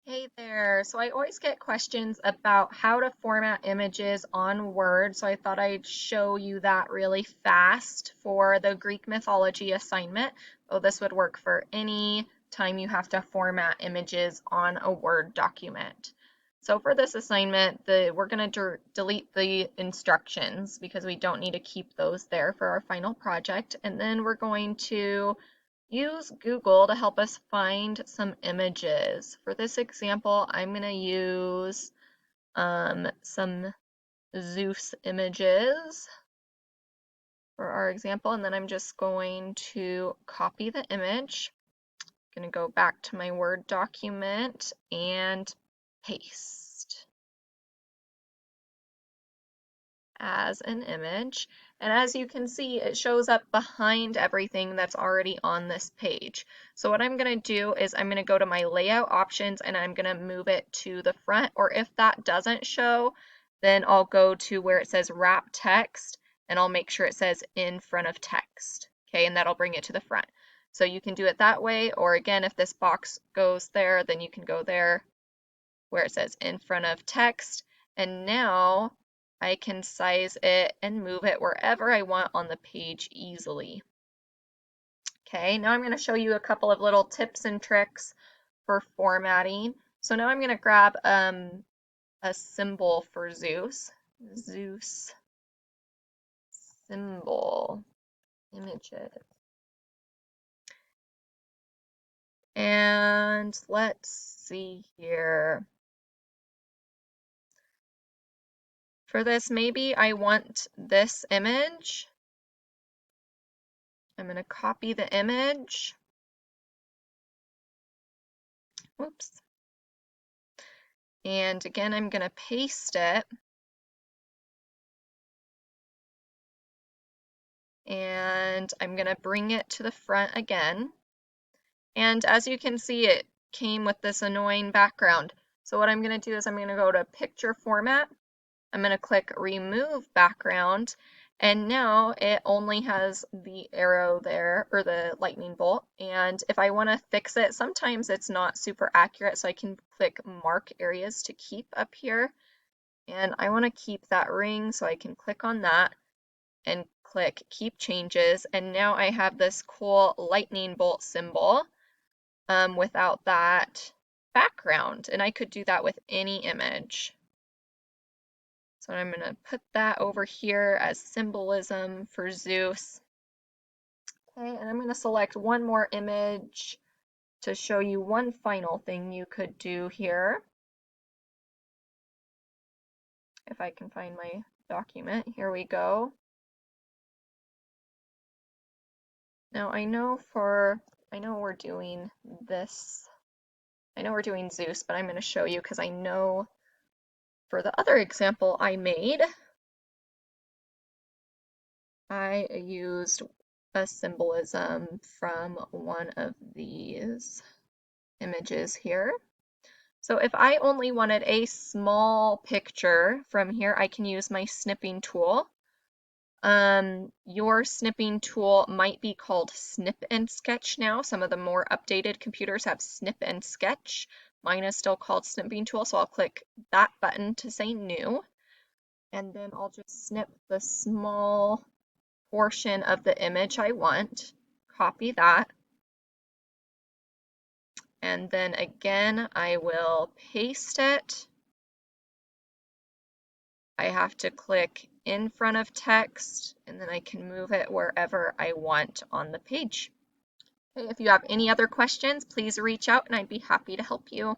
Hey there. So I always get questions about how to format images on Word, so I thought I'd show you that really fast for the Greek mythology assignment. Oh, this would work for any time you have to format images on a Word document. So for this assignment, we're going to delete the instructions because we don't need to keep those there for our final project. And then we're going to use Google to help us find some images. For this example, I'm going to use some Zeus images for our example, and then I'm just going to copy the image. I'm going to go back to my Word document and paste as an image. And as you can see, it shows up behind everything that's already on this page. So what I'm going to do is I'm going to go to my layout options and I'm going to move it to the front, or if that doesn't show, then I'll go to where it says wrap text and I'll make sure it says in front of text. Okay, and that'll bring it to the front. So you can do it that way, or again, if this box goes there, then you can go there where it says in front of text. And now I can size it and move it wherever I want on the page easily. Okay, now I'm going to show you a couple of little tips and tricks for formatting. So now I'm going to grab a symbol for Zeus. Zeus symbol images. And let's see here. For this, maybe I want this image. I'm going to copy the image. Whoops. And again, I'm going to paste it. And I'm going to bring it to the front again. And as you can see, it came with this annoying background. So what I'm going to do is I'm going to go to Picture Format. I'm going to click Remove Background. And now it only has the arrow there, or the lightning bolt. And if I want to fix it, sometimes it's not super accurate, so I can click Mark Areas to keep up here. And I want to keep that ring, so I can click on that and click Keep Changes. And now I have this cool lightning bolt symbol without that background. And I could do that with any image. So I'm going to put that over here as symbolism for Zeus. Okay, and I'm going to select one more image to show you one final thing you could do here. If I can find my document, here we go. Now I know we're doing this. I know we're doing Zeus, but I'm going to show you because I know for the other example I made, I used a symbolism from one of these images here. So if I only wanted a small picture from here, I can use my snipping tool. Your snipping tool might be called Snip and Sketch now. Some of the more updated computers have Snip and Sketch. Mine is still called Snipping Tool, so I'll click that button to say New. And then I'll just snip the small portion of the image I want, copy that, and then again I will paste it. I have to click in front of text, and then I can move it wherever I want on the page. Okay, if you have any other questions, please reach out and I'd be happy to help you.